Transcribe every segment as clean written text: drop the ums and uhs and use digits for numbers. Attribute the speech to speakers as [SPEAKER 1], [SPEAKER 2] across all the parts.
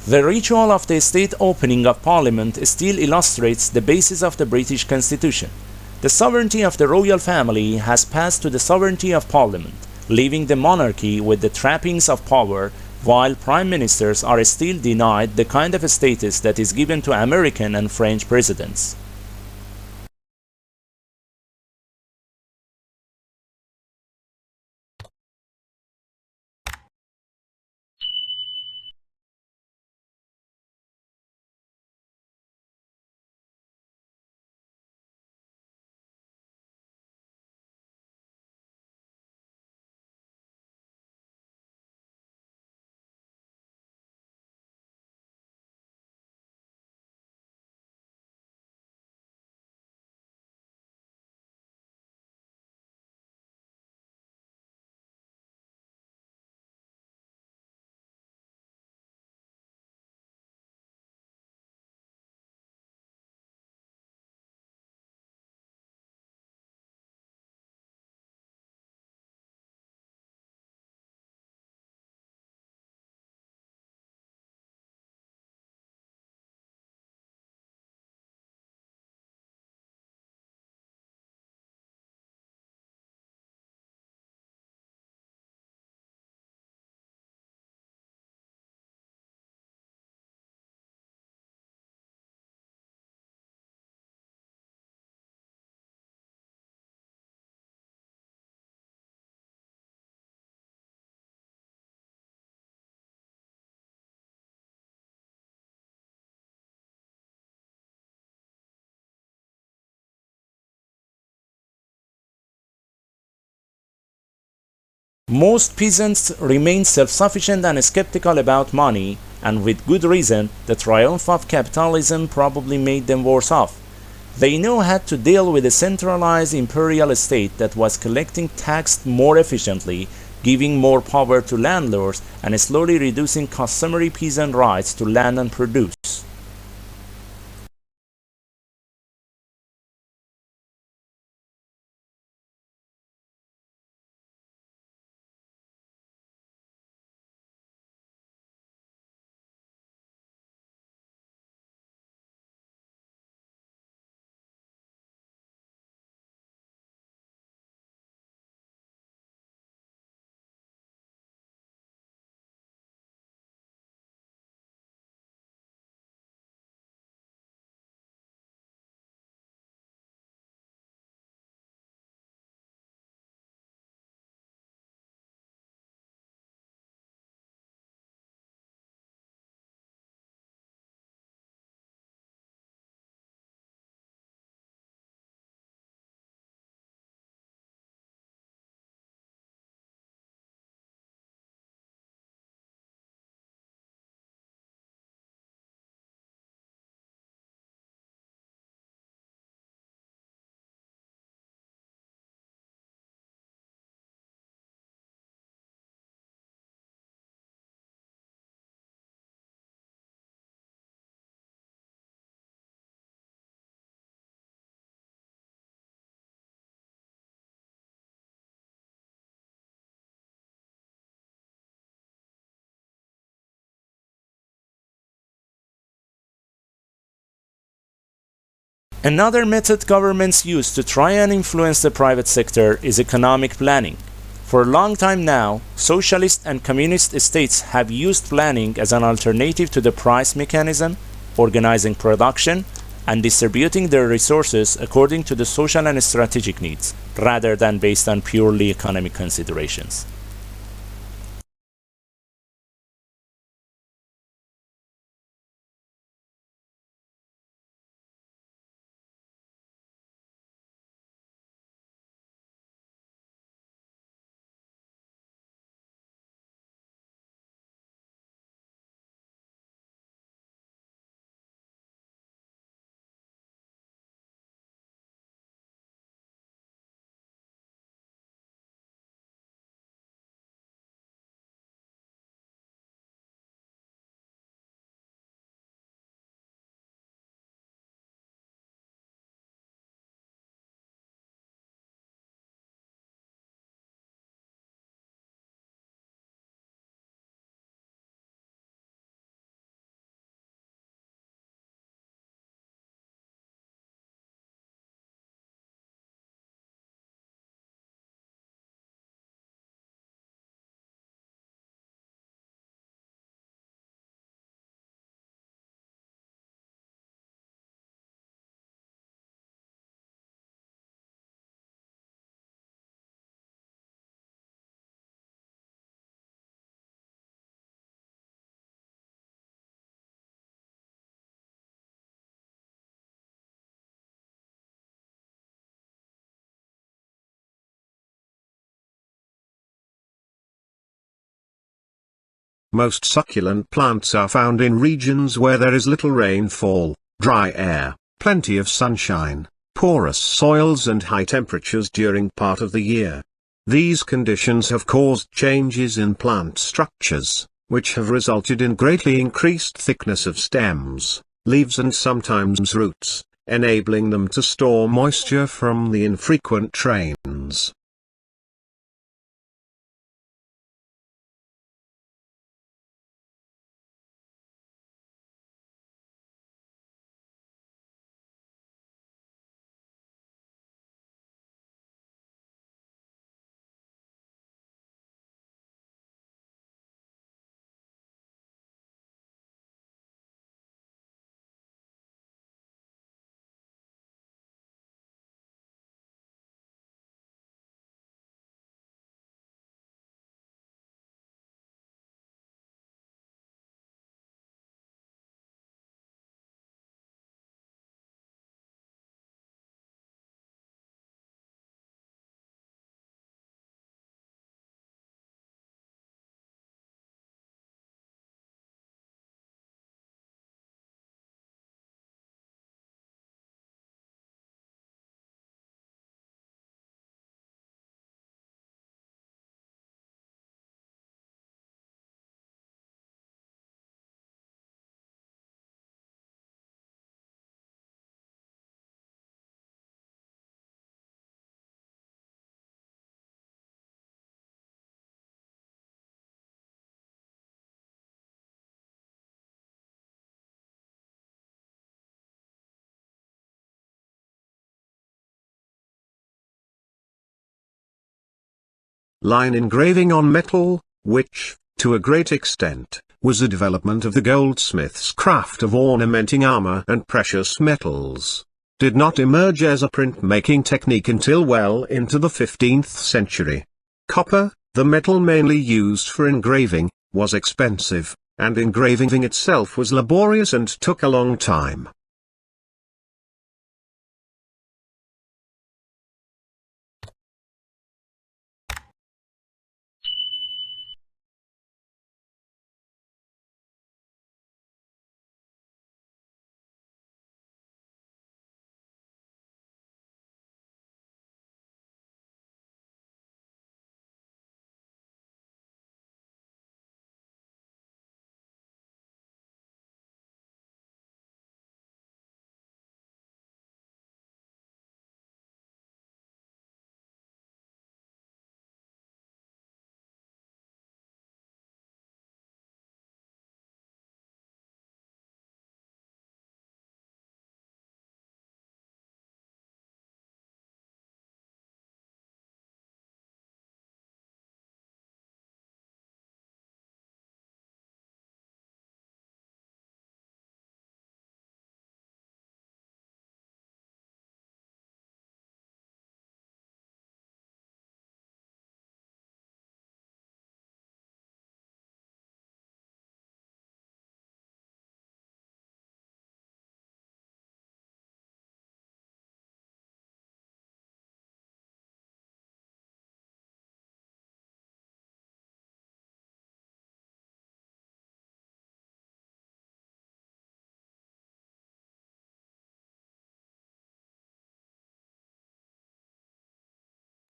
[SPEAKER 1] The ritual of the state opening of Parliament still illustrates the basis of the British Constitution. The sovereignty of the royal family has passed to the sovereignty of Parliament, leaving the monarchy with the trappings of power, while prime ministers are still denied the kind of status that is given to American and French presidents. Most peasants remain self-sufficient and skeptical about money, and with good reason. The triumph of capitalism probably made them worse off. They now had to deal with a centralized imperial state that was collecting tax more efficiently, giving more power to landlords, and slowly reducing customary peasant rights to land and produce. Another method governments use to try and influence the private sector is economic planning. For a long time now, socialist and communist states have used planning as an alternative to the price mechanism, organizing production, and distributing their resources according to the social and strategic needs, rather than based on purely economic considerations.
[SPEAKER 2] Most succulent plants are found in regions where there is little rainfall, dry air, plenty of sunshine, porous soils and high temperatures during part of the year. These conditions have caused changes in plant structures, which have resulted in greatly increased thickness of stems, leaves and sometimes roots, enabling them to store moisture from the infrequent rains. Line engraving on metal, which, to a great extent, was a development of the goldsmith's craft of ornamenting armor and precious metals, did not emerge as a printmaking technique until well into the 15th century. Copper, the metal mainly used for engraving, was expensive, and engraving itself was laborious and took a long time.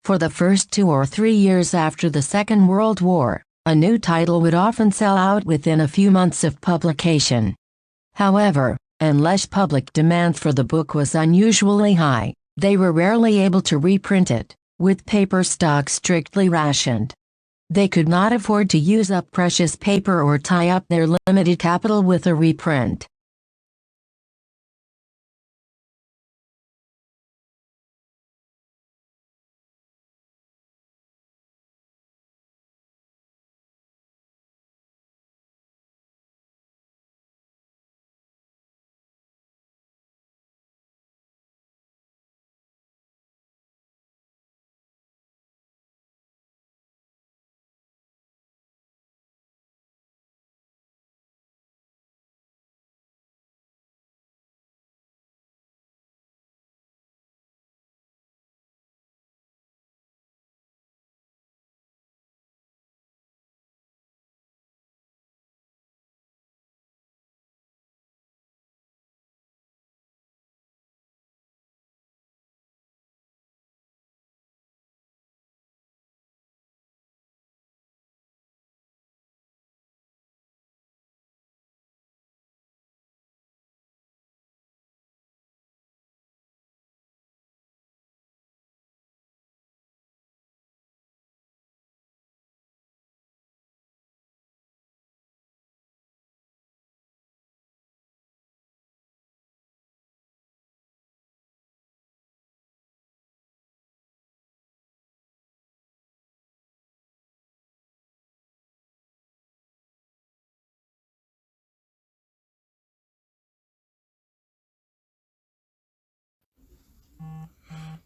[SPEAKER 3] For the first 2 or 3 years after the Second World War, a new title would often sell out within a few months of publication. However, unless public demand for the book was unusually high, they were rarely able to reprint it, with paper stock strictly rationed. They could not afford to use up precious paper or tie up their limited capital with a reprint.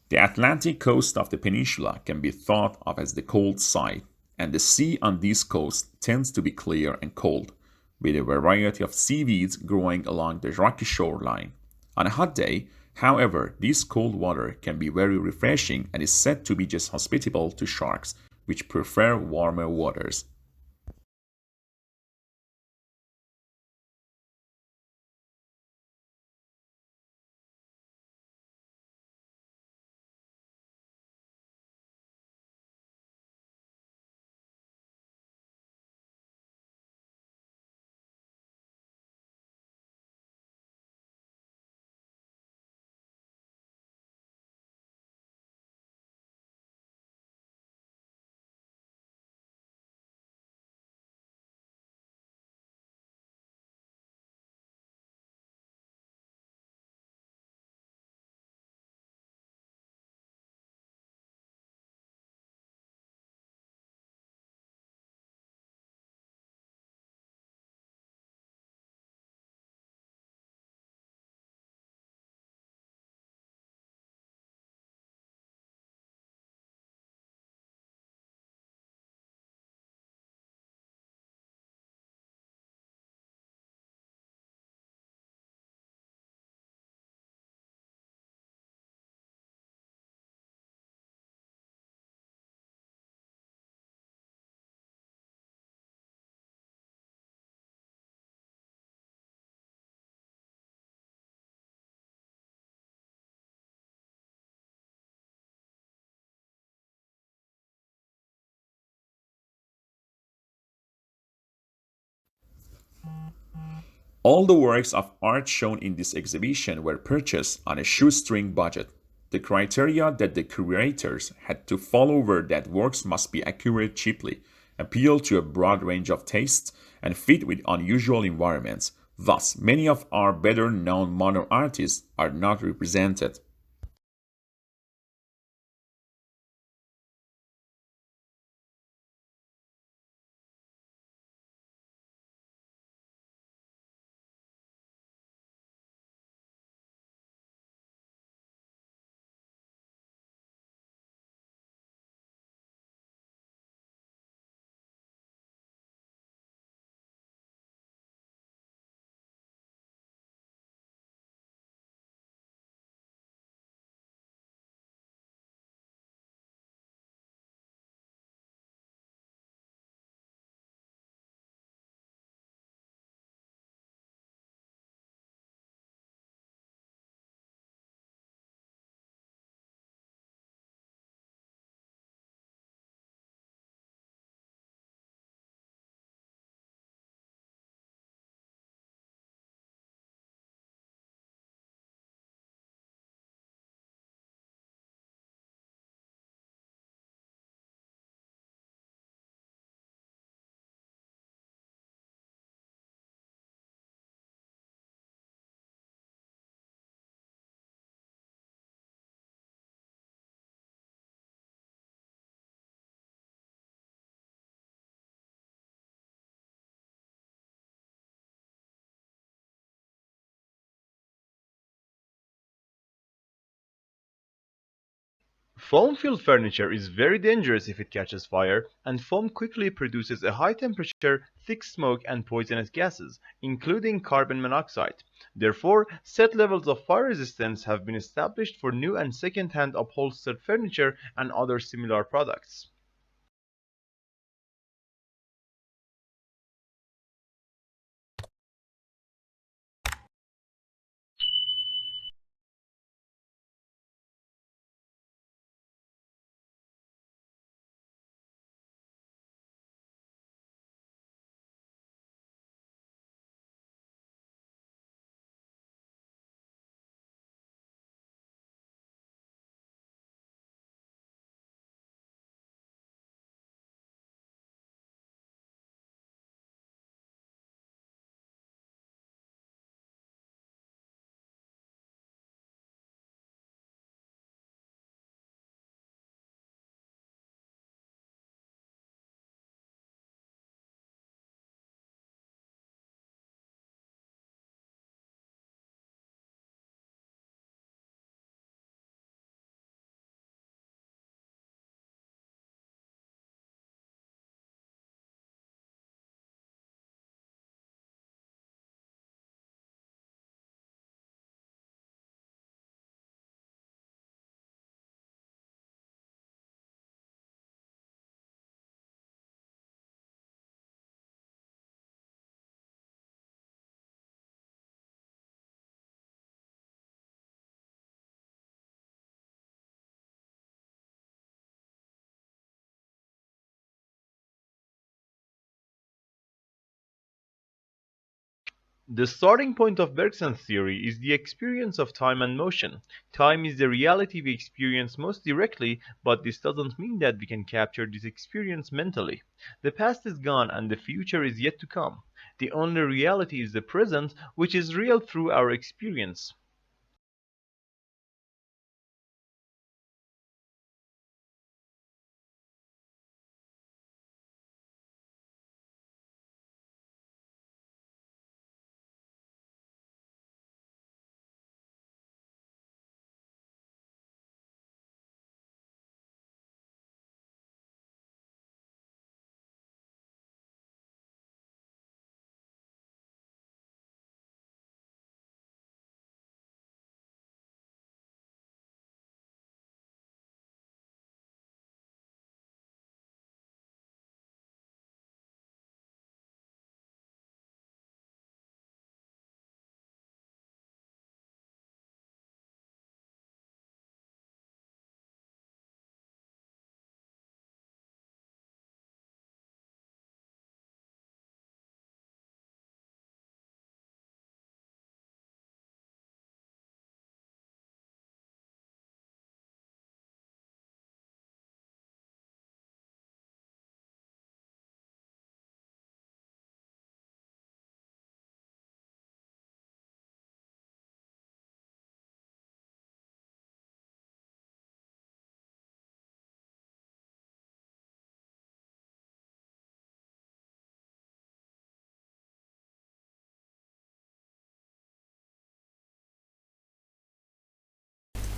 [SPEAKER 4] The Atlantic coast of the peninsula can be thought of as the cold side, and the sea on this coast tends to be clear and cold, with a variety of seaweeds growing along the rocky shoreline. On a hot day, however, this cold water can be very refreshing and is said to be just hospitable to sharks, which prefer warmer waters. All the works of art shown in this exhibition were purchased on a shoestring budget. The criteria that the curators had to follow were that works must be accurate cheaply, appeal to a broad range of tastes, and fit with unusual environments. Thus, many of our better known modern artists are not represented.
[SPEAKER 5] Foam-filled furniture is very dangerous if it catches fire, and foam quickly produces a high-temperature, thick smoke and poisonous gases, including carbon monoxide. Therefore, set levels of fire resistance have been established for new and second-hand upholstered furniture and other similar products. The starting point of Bergson's theory is the experience of time and motion. Time is the reality we experience most directly, but this doesn't mean that we can capture this experience mentally. The past is gone and the future is yet to come. The only reality is the present, which is real through our experience.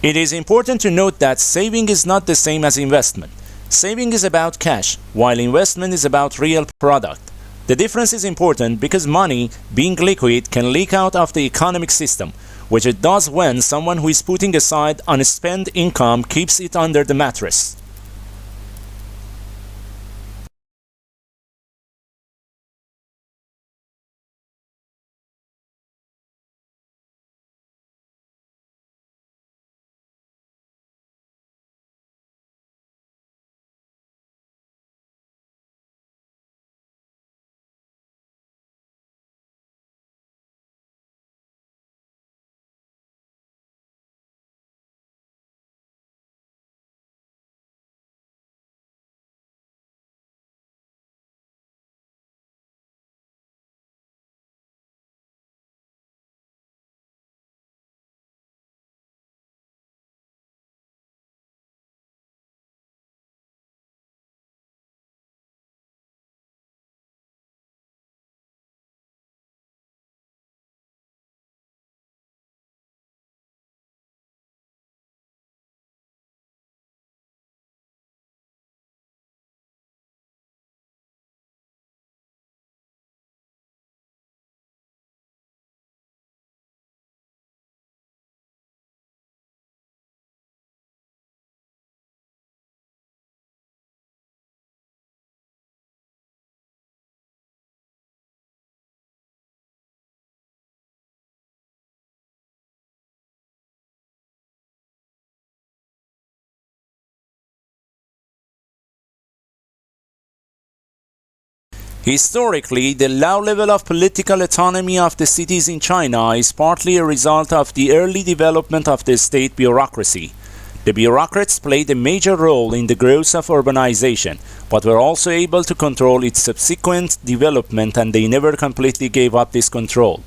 [SPEAKER 1] It is important to note that saving is not the same as investment. Saving is about cash, while investment is about real product. The difference is important because money, being liquid, can leak out of the economic system, which it does when someone who is putting aside unspent income keeps it under the mattress. Historically, the low level of political autonomy of the cities in China is partly a result of the early development of the state bureaucracy. The bureaucrats played a major role in the growth of urbanization, but were also able to control its subsequent development, and they never completely gave up this control.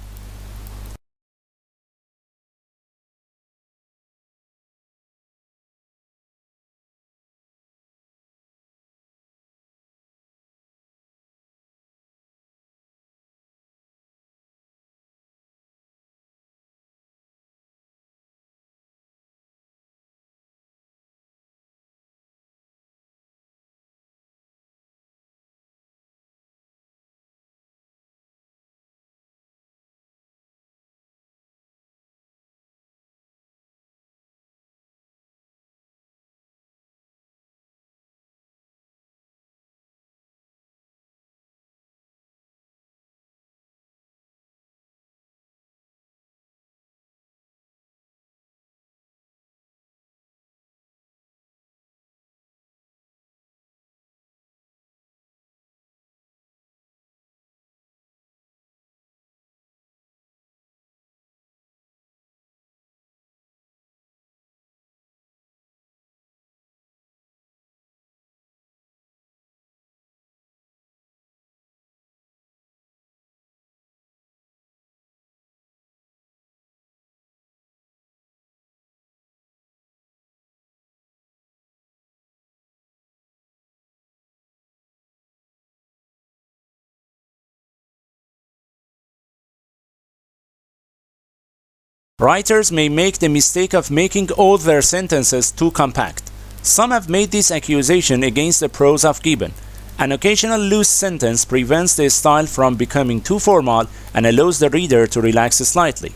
[SPEAKER 1] Writers may make the mistake of making all their sentences too compact. Some have made this accusation against the prose of Gibbon. An occasional loose sentence prevents the style from becoming too formal and allows the reader to relax slightly.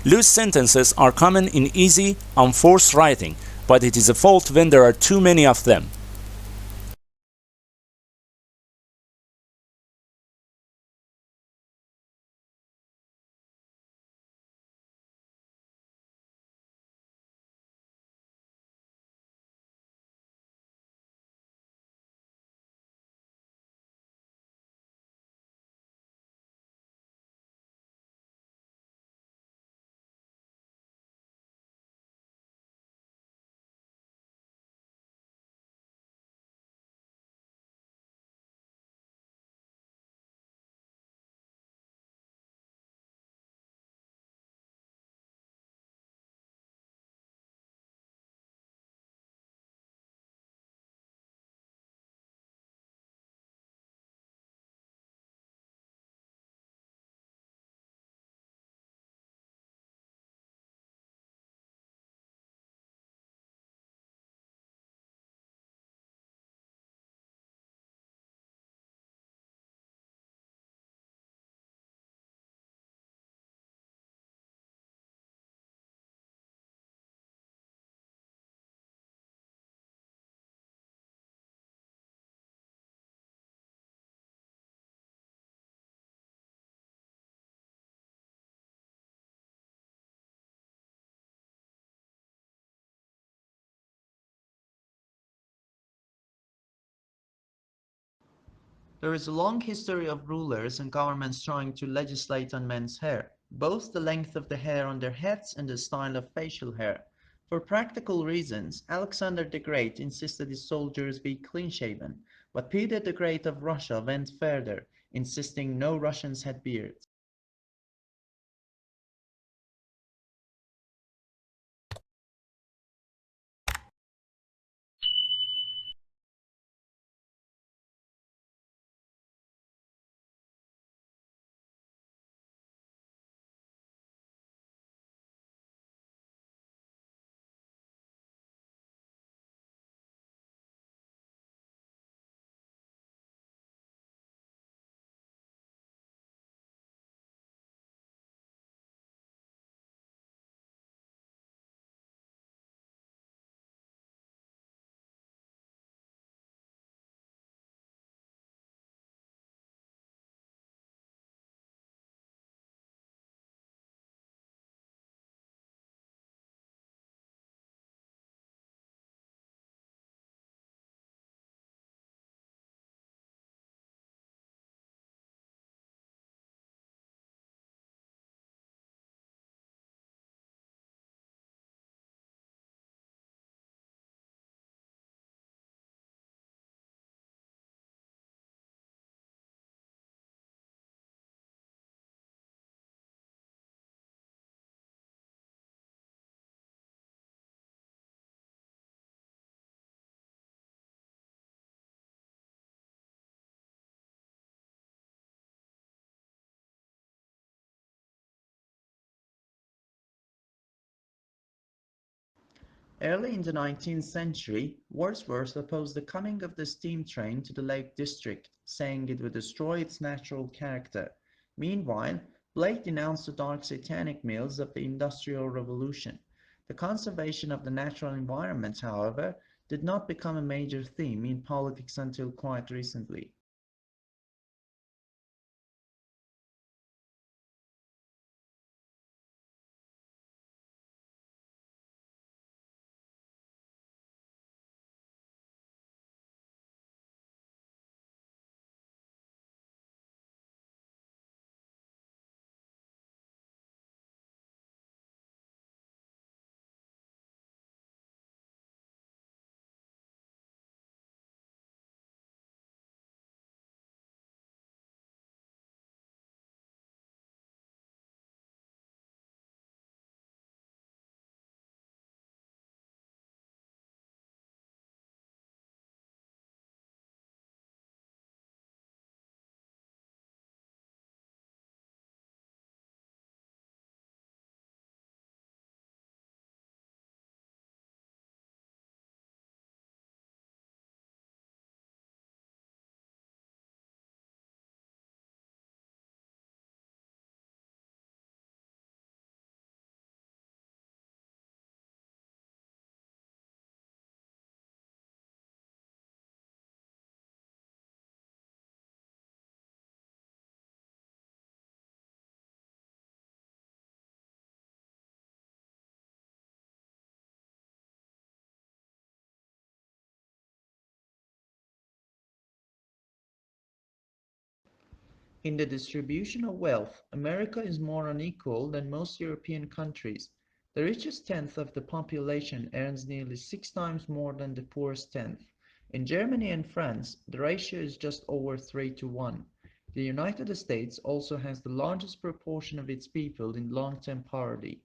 [SPEAKER 1] Loose sentences are common in easy, unforced writing, but it is a fault when there are too many of them.
[SPEAKER 6] There is a long history of rulers and governments trying to legislate on men's hair, both the length of the hair on their heads and the style of facial hair. For practical reasons, Alexander the Great insisted his soldiers be clean-shaven, but Peter the Great of Russia went further, insisting no Russians had beards. Early in the 19th century, Wordsworth opposed the coming of the steam train to the Lake District, saying it would destroy its natural character. Meanwhile, Blake denounced the dark satanic mills of the Industrial Revolution. The conservation of the natural environment, however, did not become a major theme in politics until quite recently. In the distribution of wealth, America is more unequal than most European countries. The richest tenth of the population earns nearly 6 times more than the poorest tenth. In Germany and France, the ratio is just over 3 to 1. The United States also has the largest proportion of its people in long-term poverty.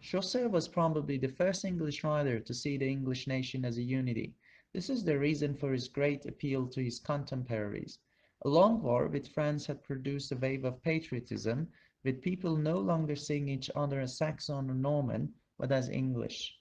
[SPEAKER 6] Chaucer was probably the first English writer to see the English nation as a unity. This is the reason for his great appeal to his contemporaries. A long war with France had produced a wave of patriotism, with people no longer seeing each other as Saxon or Norman, but as English.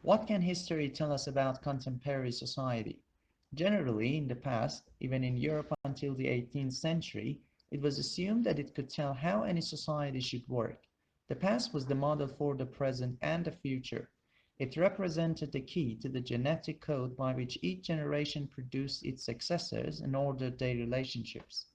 [SPEAKER 6] What can history tell us about contemporary society? Generally, in the past, even in Europe until the 18th century, it was assumed that it could tell how any society should work. The past was the model for the present and the future. It represented the key to the genetic code by which each generation produced its successors and ordered their relationships.